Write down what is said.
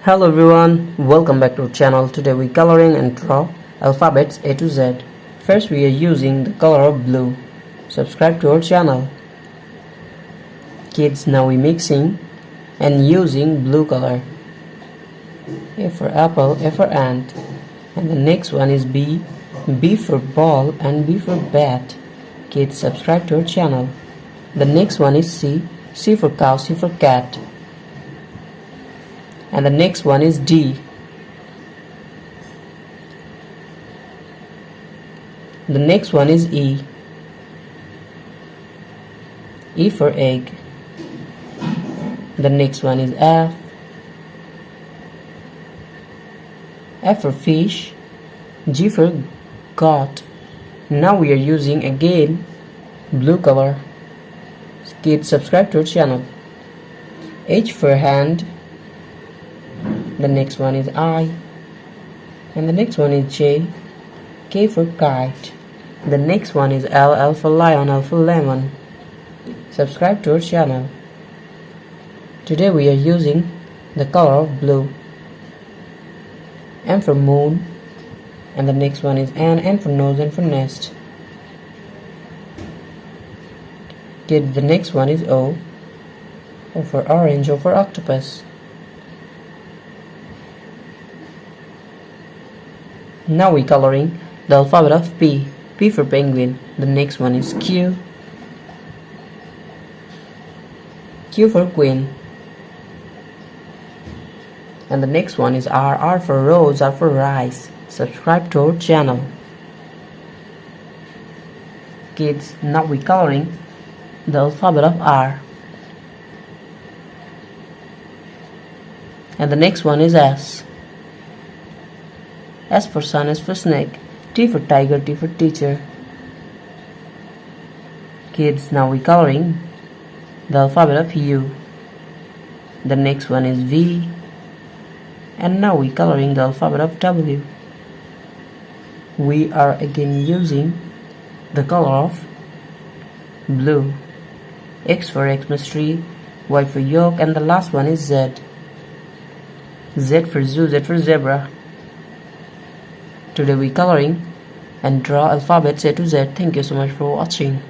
Hello everyone, welcome back to our channel. Today we coloring and draw alphabets A to Z. First we are using the color of blue. Subscribe to our channel. Kids, now we mixing and using blue color. A for apple, A for ant. And the next one is B. B for ball and B for bat. Kids, subscribe to our channel. The next one is C. C for cow, C for cat. And the next one is D. The next one is E. E for egg. The next one is F. F for fish. G for goat. Now we are using again blue color. Kids, subscribe to our channel. H for hand. The next one is I. And the next one is J. K for kite. The next one is L. L for lion, L for lemon. Subscribe to our channel. Today we are using the color of blue. M for moon. And the next one is N for nose, N for nest. Kids, the next one is O. O for orange, O for octopus. Now we coloring the alphabet of P. P for penguin. The next one is Q. Q for queen. And the next one is R. R for rose, R for rice. Subscribe to our channel. Kids, now we coloring the alphabet of R. And the next one is S. S for sun, S for snake. T for tiger, T for teacher. Kids, now we coloring the alphabet of U. The next one is V. And now we coloring the alphabet of W. We are again using the color of blue. X for Xmas tree, Y for yolk, and the last one is Z. Z for zoo, Z for zebra. Today we coloring and draw alphabets A to Z. Thank you so much for watching.